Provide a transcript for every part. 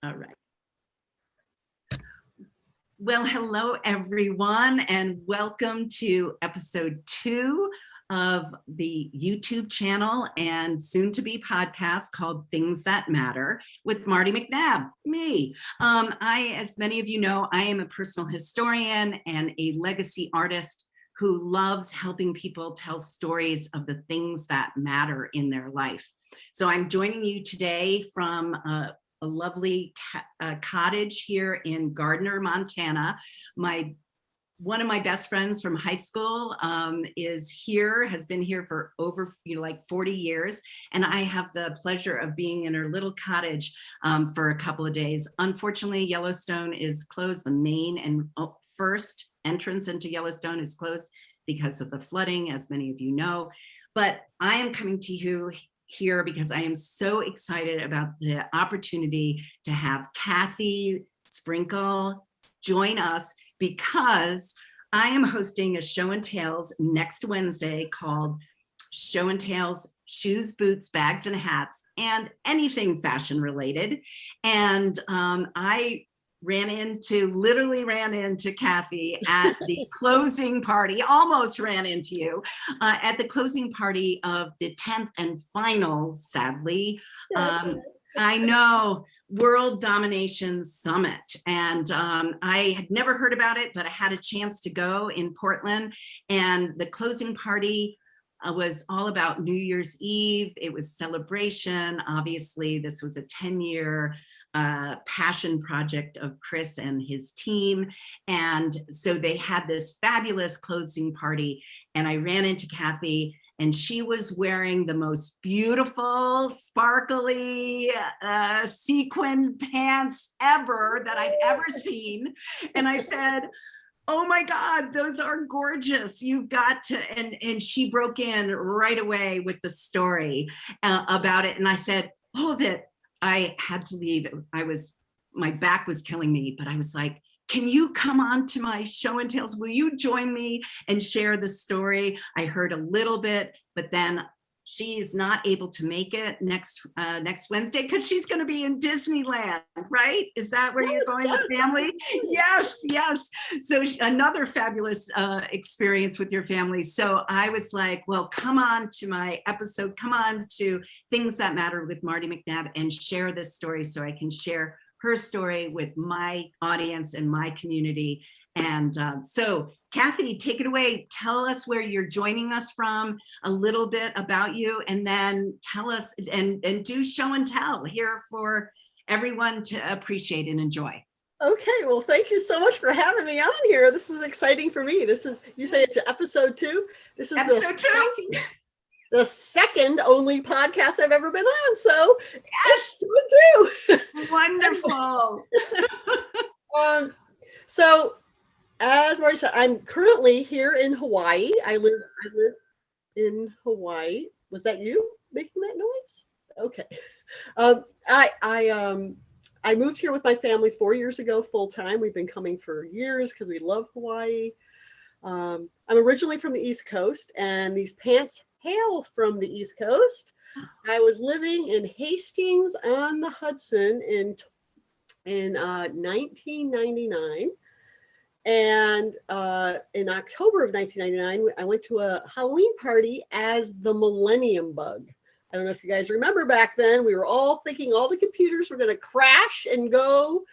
All right. Well, hello, everyone, and welcome to episode 2 of the YouTube channel and soon-to-be podcast called Things That Matter with Marty McNabb, me. As many of you know, I am a personal historian and a legacy artist who loves helping people tell stories of the things that matter in their life. So I'm joining you today from a lovely cottage here in Gardner, Montana. One of my best friends from high school has been here for over 40 years. And I have the pleasure of being in her little cottage for a couple of days. Unfortunately, Yellowstone is closed. The main and first entrance into Yellowstone is closed because of the flooding, as many of you know. But I am coming to you here because I am so excited about the opportunity to have Funke Sprinkle join us, because I am hosting a show and tales next Wednesday called Show and Tales Shoes, Boots, Bags, and Hats, and anything fashion related. And I literally ran into Kathy at the closing party, almost ran into you at the closing party of the 10th and final, sadly, I know, World Domination Summit. And I had never heard about it, but I had a chance to go in Portland, and the closing party was all about New Year's Eve. It was celebration. Obviously, this was a 10-year passion project of Chris and his team. And so they had this fabulous closing party, and I ran into Kathy, and she was wearing the most beautiful, sparkly sequin pants ever that I'd ever seen. And I said, oh my God, those are gorgeous. You've got to, and she broke in right away with the story about it. And I said, hold it. I had to leave. My back was killing me, but I was like, can you come on to my show and tales? Will you join me and share the story? I heard a little bit, but then she's not able to make it next Wednesday because she's going to be in Disneyland, right? Is that where you're going with family? Yes. So another fabulous experience with your family. So I was like, well, come on to my episode, come on to Things That Matter with Marty McNabb and share this story so I can share her story with my audience and my community. And so Kathy, take it away. Tell us where you're joining us from, a little bit about you, and then tell us and do show and tell here for everyone to appreciate and enjoy. Okay, well, thank you so much for having me on here. This is exciting for me. You say it's episode 2? This is episode 2. The second only podcast I've ever been on. So yes, too. Wonderful. So as Marty said, I'm currently here in Hawaii. I live in Hawaii. Was that you making that noise? Okay. I moved here with my family 4 years ago, full time. We've been coming for years because we love Hawaii. I'm originally from the East Coast, and these pants hail from the East Coast. I was living in Hastings on the Hudson in 1999. And in October of 1999, I went to a Halloween party as the Millennium Bug. I don't know if you guys remember back then, we were all thinking all the computers were going to crash and go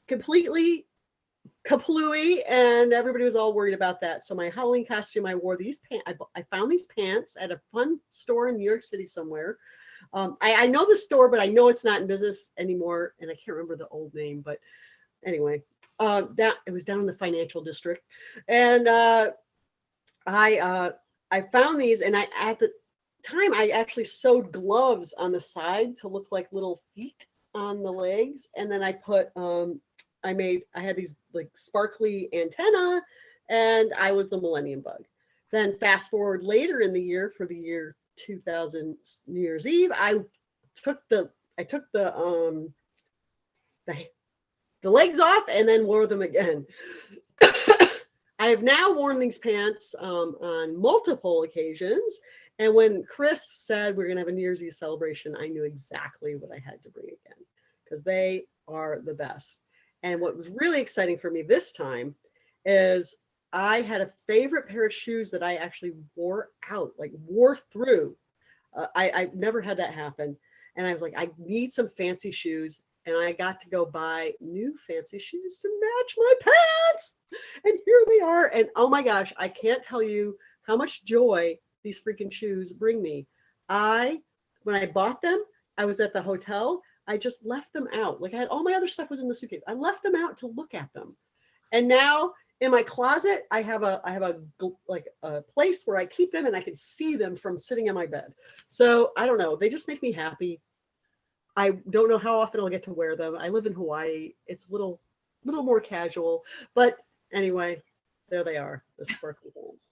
completely kaplooey, and everybody was all worried about that. So my Halloween costume, I wore these pants. I found these pants at a fun store in New York City somewhere. I know the store, but I know it's not in business anymore, and I can't remember the old name. But anyway, it was down in the financial district, and I found these, and at the time I actually sewed gloves on the side to look like little feet on the legs, and then I put I had these like sparkly antenna, and I was the Millennium Bug. Then fast forward later in the year, for the year 2000 New Year's Eve, I took the legs off and then wore them again. I have now worn these pants on multiple occasions. And when Chris said we're going to have a New Year's Eve celebration, I knew exactly what I had to bring again. because they are the best. And what was really exciting for me this time is I had a favorite pair of shoes that I actually wore out, like wore through. I've never had that happen. And I was like, I need some fancy shoes. And I got to go buy new fancy shoes to match my pants. And here they are. And oh my gosh, I can't tell you how much joy these freaking shoes bring me. When I bought them, I was at the hotel. I just left them out. Like I had all my other stuff was in the suitcase. I left them out to look at them. And now in my closet, I have a place where I keep them and I can see them from sitting on my bed. So I don't know. They just make me happy. I don't know how often I'll get to wear them. I live in Hawaii. It's a little more casual, but anyway, there they are, the sparkly ones.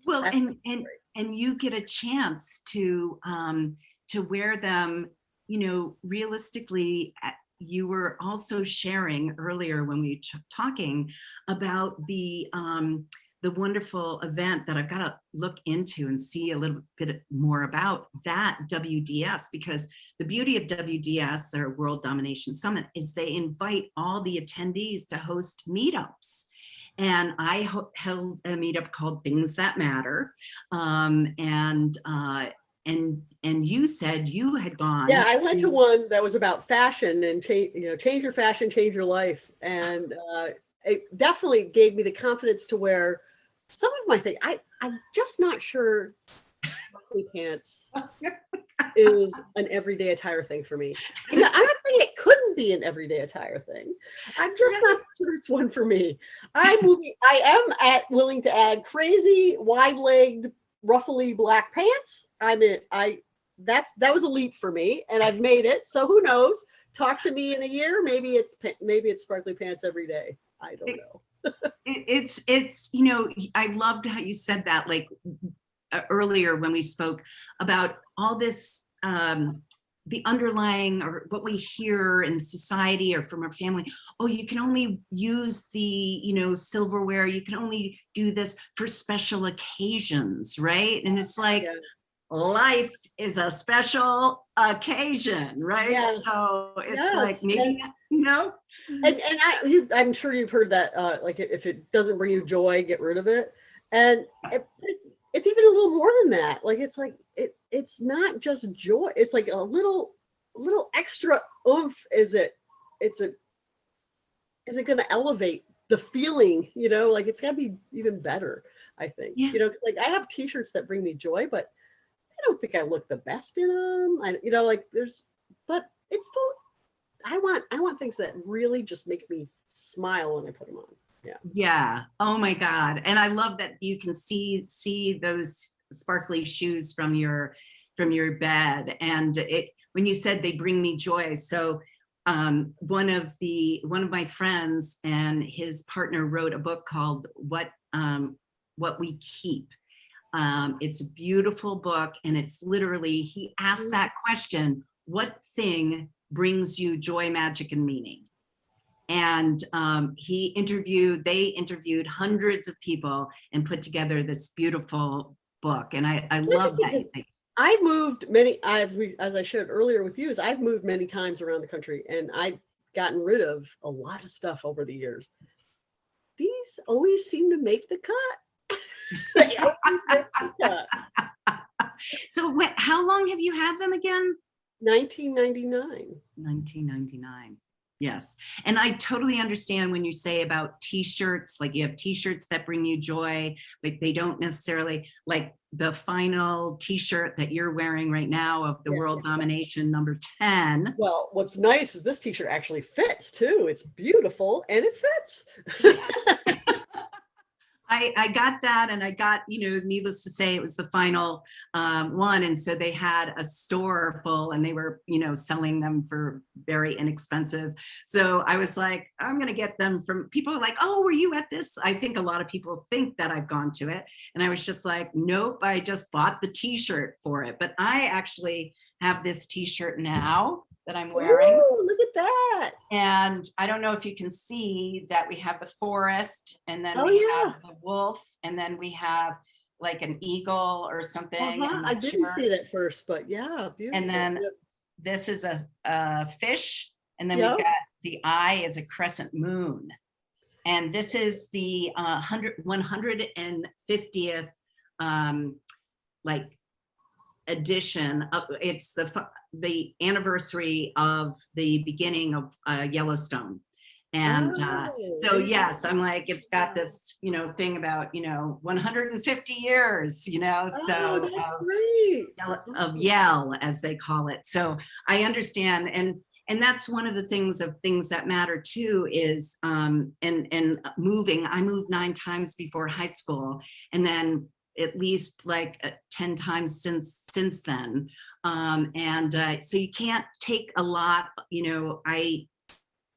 Well, and you get a chance to wear them, realistically. You were also sharing earlier when we were talking about the wonderful event that I've got to look into and see a little bit more about, that WDS, because the beauty of WDS, or World Domination Summit, is they invite all the attendees to host meetups. And I held a meetup called Things That Matter. And you said you had gone. Yeah, I went to one that was about fashion and change your fashion, change your life. And it definitely gave me the confidence to wear some of my things. I'm just not sure sparkly pants is an everyday attire thing for me. I'm not saying it couldn't be an everyday attire thing. I'm just not sure it's one for me. I am willing to add crazy wide-legged ruffly black pants. That was a leap for me, and I've made it. So who knows? Talk to me in a year. Maybe it's sparkly pants every day. I don't know. It's I loved how you said that, like earlier when we spoke about all this, the underlying, or what we hear in society or from our family. Oh, you can only use the, silverware. You can only do this for special occasions, right? And it's like, life is a special occasion, right? Yes. So it's like, maybe, And I'm sure you've heard that, like if it doesn't bring you joy, get rid of it. And it's even a little more than that. Like it's not just joy. It's like a little extra oomph. Is it going to elevate the feeling? Like it's got to be even better, I think. Yeah. Because like I have T-shirts that bring me joy, but I don't think I look the best in them. But it's still, I want things that really just make me smile when I put them on. Yeah. Yeah. Oh my God. And I love that you can see those sparkly shoes from your bed. And when you said they bring me joy. So one of my friends and his partner wrote a book called What We Keep. It's a beautiful book, and it's literally, he asked that question: what thing brings you joy, magic, and meaning? And they interviewed hundreds of people and put together this beautiful book. And I love that. I've moved as I shared earlier with you, I've moved many times around the country, and I've gotten rid of a lot of stuff over the years. These always seem to make the cut. They always make the cut. So how long have you had them again? 1999. 1999. Yes. And I totally understand when you say about T-shirts, like you have T-shirts that bring you joy, but they don't necessarily, like the final T-shirt that you're wearing right now of the World Domination number 10. Well, what's nice is this T-shirt actually fits too. It's beautiful and it fits. I got that, and I got, needless to say, it was the final one. And so they had a store full, and they were, selling them for very inexpensive. So I was like, I'm going to get them from people like, oh, were you at this? I think a lot of people think that I've gone to it. And I was just like, nope, I just bought the T-shirt for it. But I actually have this T-shirt now that I'm wearing. Ooh, look at that. And I don't know if you can see that we have the forest, and then we have the wolf, and then we have like an eagle or something. I didn't see it at first, but yeah, beautiful. And then this is a fish And then Yeah. we've got the eye is a crescent moon. And this is the 150th like edition of, it's the anniversary of the beginning of Yellowstone. And so yes, I'm like, it's got this, thing about, 150 years, so that's great. of Yell, as they call it. So I understand, and that's one of the things that matter too, is and moving. I moved 9 times before high school, and then at least like 10 times since then. So you can't take a lot,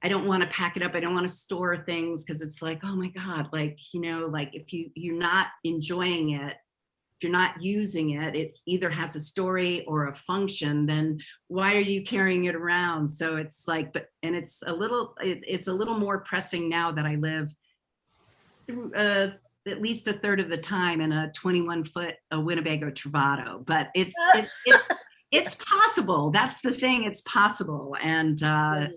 I don't want to pack it up. I don't want to store things, because it's like, oh my God, like, like if you're not enjoying it, if you're not using it, it either has a story or a function, then why are you carrying it around? So it's like, it's a little more pressing now that I live through at least a third of the time in a 21-foot Winnebago Travato, but it's possible. That's the thing. It's possible. And I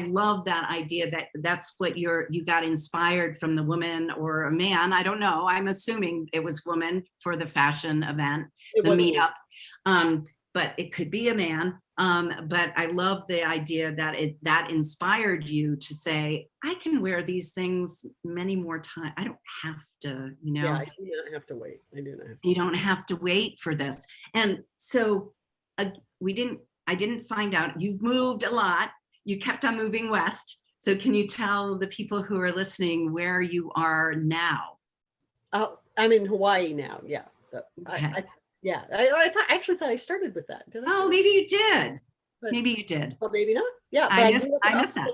love that idea that's what you got inspired from, the woman or a man. I don't know. I'm assuming it was woman for the fashion event, the meetup. But it could be a man. But I love the idea that inspired you to say, I can wear these things many more times. I don't have to, Yeah, I do not have to wait. I do not have to. You don't have to wait for this. And so I didn't find out, you've moved a lot. You kept on moving west. So can you tell the people who are listening where you are now? I'm in Hawaii now. Yeah. Okay. I actually thought I started with that. Did I? Oh, maybe you did. Maybe you did. Well, maybe not. Yeah. I missed that.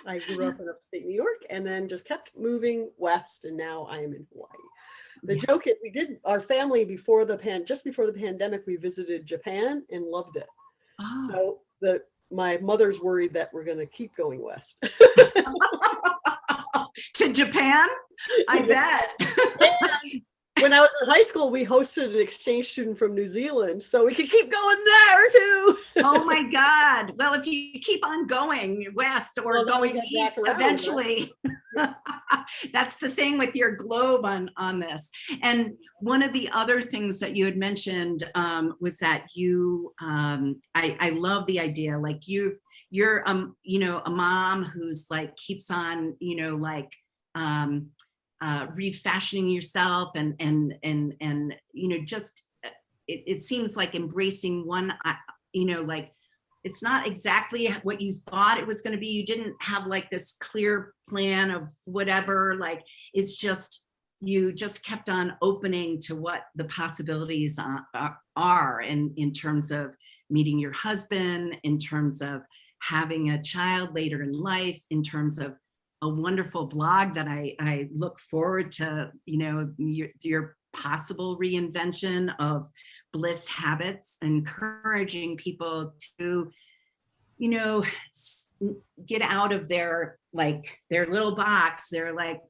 I grew up in upstate New York, and then just kept moving west, and now I am in Hawaii. The joke is, our family just before the pandemic, we visited Japan and loved it. Oh. So my mother's worried that we're going to keep going west. To Japan? I bet. When I was in high school, we hosted an exchange student from New Zealand, so we could keep going there too. Oh my God. Well, if you keep on going west or going east, eventually, that's the thing with your globe on this. And one of the other things that you had mentioned was that I love the idea, like you're a mom who's like keeps on, refashioning yourself and just it seems like embracing one, like it's not exactly what you thought it was going to be. You didn't have like this clear plan of whatever, like it's just, you just kept on opening to what the possibilities are in terms of meeting your husband, in terms of having a child later in life, in terms of a wonderful blog that I look forward to, your possible reinvention of bliss habits, encouraging people to, get out of their little box. They're like,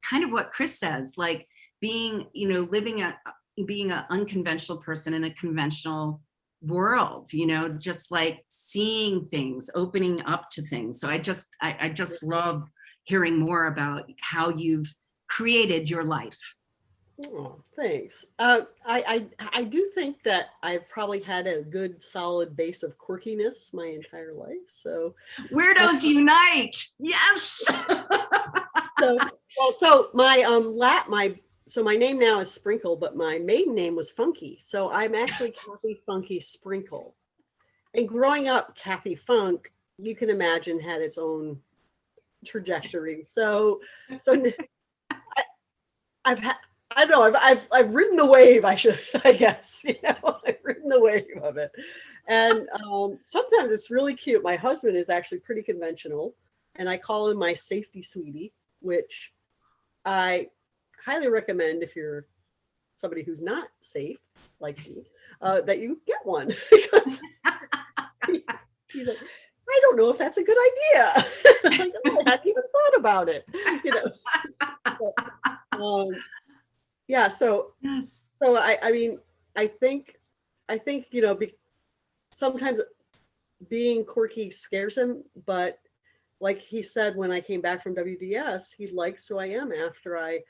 kind of what Chris says, like being, being an unconventional person in a conventional world, just like seeing things, opening up to things. So I just love hearing more about how you've created your life. Oh, thanks. I do think that I've probably had a good solid base of quirkiness my entire life. So weirdos unite. Yes. So my name now is Sprinkle, but my maiden name was Funke. So I'm actually Kathy Funke Sprinkle. And growing up, Kathy Funk, you can imagine, had its own trajectory. So I've ridden the wave, I guess, I've ridden the wave of it. And sometimes it's really cute. My husband is actually pretty conventional, and I call him my safety sweetie, which I highly recommend if you're somebody who's not safe like me, that you get one, because he's like, I don't know if that's a good idea. I'm like, oh, I hadn't even thought about it. Yeah. So, yes. So I mean, I think, sometimes being quirky scares him, but like he said, when I came back from WDS, he likes who I am after I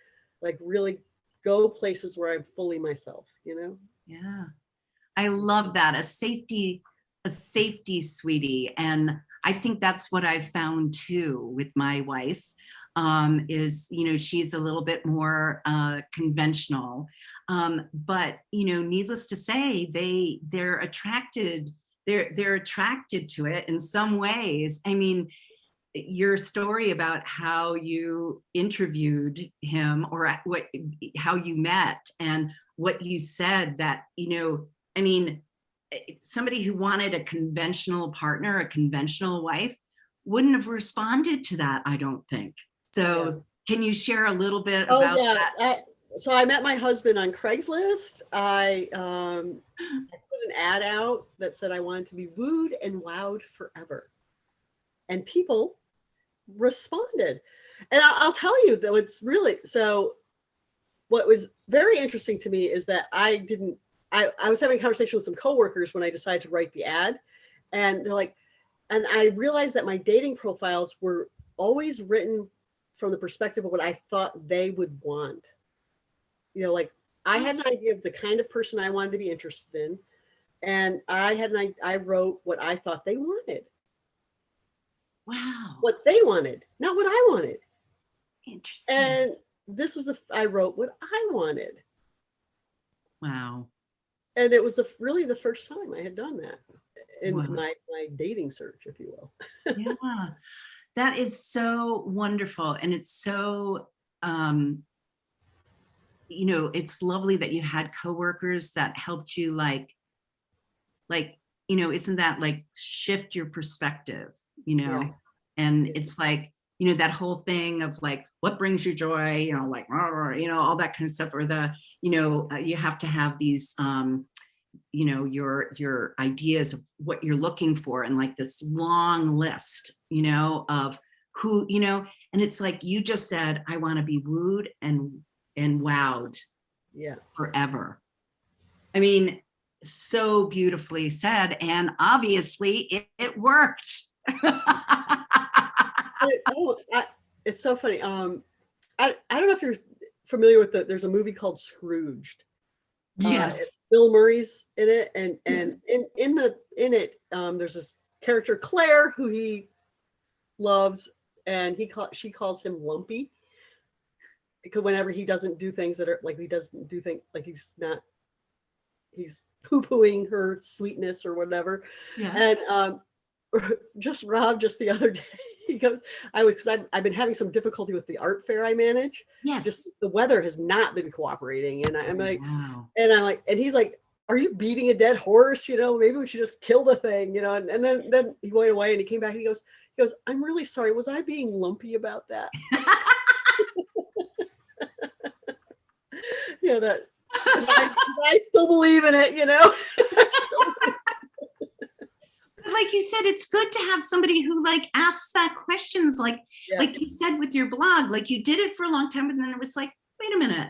like really go places where I'm fully myself, you know? Yeah. I love that. A safety sweetie. And I think that's what I've found too with my wife, is, she's a little bit more conventional. But, needless to say, they're attracted, they're attracted to it in some ways. I mean, your story about how you interviewed him, or how you met, and what you said, that, I mean, somebody who wanted a conventional partner, a conventional wife, wouldn't have responded to that, I don't think. So can you share a little bit about that? So I met my husband on Craigslist. I put an ad out that said I wanted to be wooed and wowed forever. And people responded. And I'll tell you, though, it's really, so what was very interesting to me is that I was having a conversation with some coworkers when I decided to write the ad. And they're like, and I realized that my dating profiles were always written from the perspective of what I thought they would want. Like I had an idea of the kind of person I wanted to be interested in. And I wrote what I thought they wanted. Wow. What they wanted, not what I wanted. Interesting. And I wrote what I wanted. Wow. And it was really the first time I had done that in Wow. my dating search, if you will. Yeah, that is so wonderful. And it's so, it's lovely that you had coworkers that helped you isn't that like shift your perspective, Yeah. And it's like, that whole thing of like, what brings you joy, all that kind of stuff, or you have to have these, your ideas of what you're looking for, and like this long list, of who, and it's like, you just said, I want to be wooed and wowed forever. I mean, so beautifully said. And obviously it worked. It's so funny. I don't know if you're familiar with there's a movie called Scrooged. Yes. Bill Murray's in it, and Yes. in it, there's this character Claire who he loves, and she calls him Lumpy, because whenever he doesn't do things that are like, he doesn't do things like he's poo-pooing her sweetness or whatever. Yeah. And Rob just the other day, he goes, I've been having some difficulty with the art fair I manage. Yes. Just the weather has not been cooperating. And I'm like, wow. and he's like, are you beating a dead horse? Maybe we should just kill the thing, and then he went away and he came back and he goes, I'm really sorry. Was I being lumpy about that? That I still believe in it, Like you said, it's good to have somebody who like asks that questions, like you said with your blog, like you did it for a long time, and then it was like, wait a minute,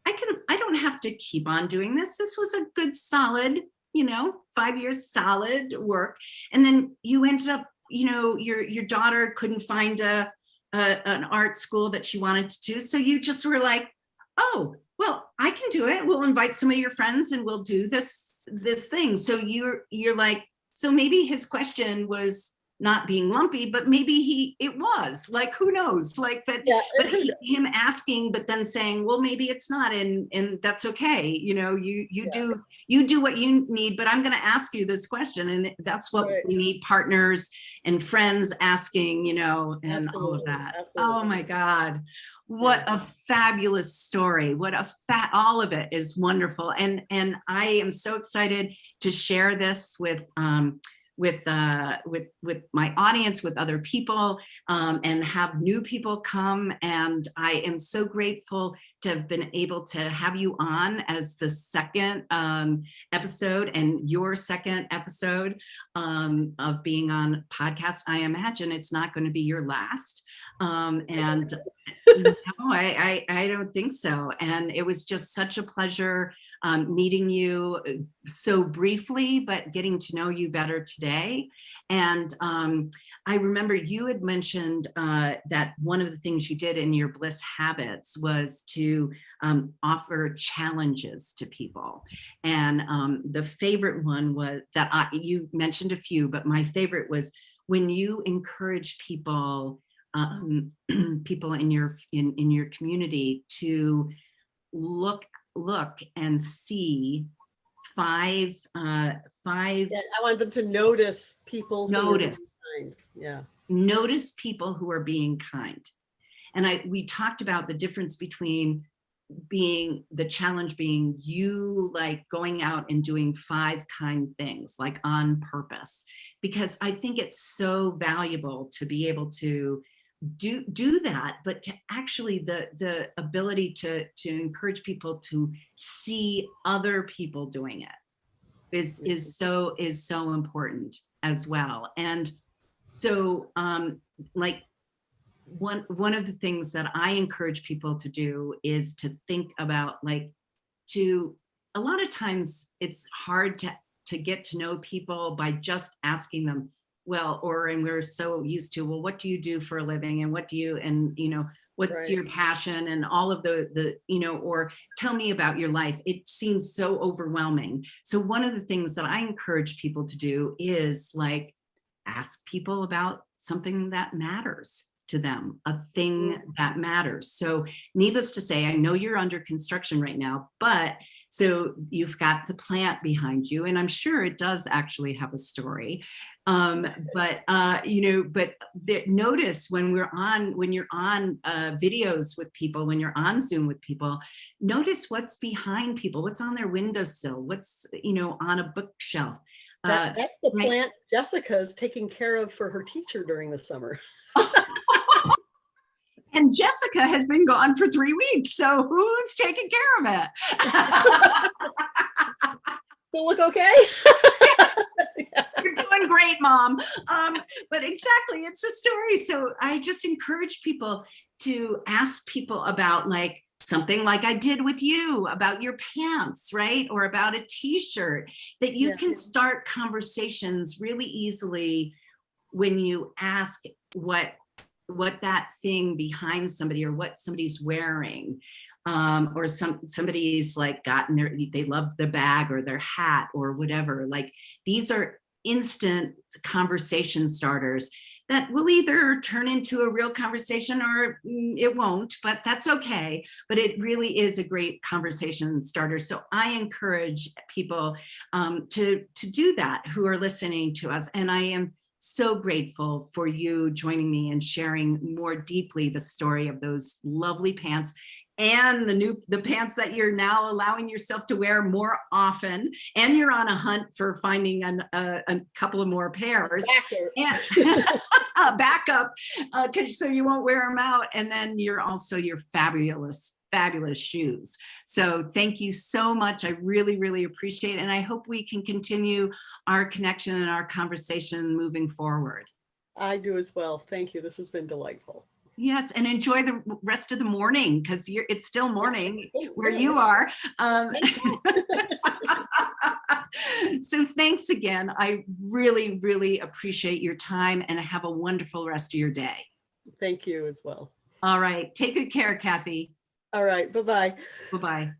I don't have to keep on doing this. This was a good solid, 5 years solid work. And then you ended up, your daughter couldn't find an art school that she wanted to do. So you just were like, oh, well, I can do it. We'll invite some of your friends and we'll do this thing. So you're like, so maybe his question was not being lumpy, but maybe it was, like, who knows, like, but him asking, but then saying, well, maybe it's not, and that's okay. You do what you need, but I'm going to ask you this question. And that's what we need, partners and friends asking, and absolutely, all of that. Absolutely. Oh my God. What a fabulous story. All of it is wonderful. And I am so excited to share this with my audience, with other people, and have new people come. And I am so grateful to have been able to have you on as the second episode, and your second episode of being on podcast. I imagine it's not going to be your last. And no, I don't think so. And it was just such a pleasure meeting you so briefly, but getting to know you better today. And I remember you had mentioned that one of the things you did in your Bliss Habits was to offer challenges to people. And the favorite one was that you mentioned a few, but my favorite was when you encourage people, people in your community to look and see five. Yeah, I want them to notice people. Notice. Yeah. Notice people who are being kind. And we talked about the difference between being the challenge being you like going out and doing 5 kind things like on purpose, because I think it's so valuable to be able to do that, but to actually the ability to encourage people to see other people doing it is so important as well. And so like one of the things that I encourage people to do is to think about a lot of times it's hard to get to know people by just asking them, and we're so used to, well, what do you do for a living, and what do you, and what's Right. your passion, and all of the or tell me about your life. It seems so overwhelming. So one of the things that I encourage people to do is like ask people about something that matters to them, a thing that matters. So needless to say, I know you're under construction right now, but so you've got the plant behind you, and I'm sure it does actually have a story. But notice when you're on videos with people, when you're on Zoom with people, notice what's behind people, what's on their windowsill, what's on a bookshelf. That's the plant Jessica's taking care of for her teacher during the summer. And Jessica has been gone for 3 weeks, so who's taking care of it? So look okay? Yes. You're doing great, Mom. But exactly, it's a story. So I just encourage people to ask people about like something like I did with you about your pants, right? Or about a t-shirt, that you can start conversations really easily when you ask what that thing behind somebody, or what somebody's wearing, or somebody's like they love the bag or their hat or whatever. Like these are instant conversation starters that will either turn into a real conversation or it won't, but that's okay. But it really is a great conversation starter. So I encourage people to do that who are listening to us. And I am so grateful for you joining me and sharing more deeply the story of those lovely pants and the pants that you're now allowing yourself to wear more often. And you're on a hunt for finding a couple of more pairs. And backup, so you won't wear them out. And then you're also your fabulous shoes. So thank you so much. I really, really appreciate it. And I hope we can continue our connection and our conversation moving forward. I do as well. Thank you. This has been delightful. Yes, and enjoy the rest of the morning, because it's still morning where you are. So thanks again. I really, really appreciate your time, and have a wonderful rest of your day. Thank you as well. All right. Take good care, Kathy. All right. Bye-bye. Bye-bye.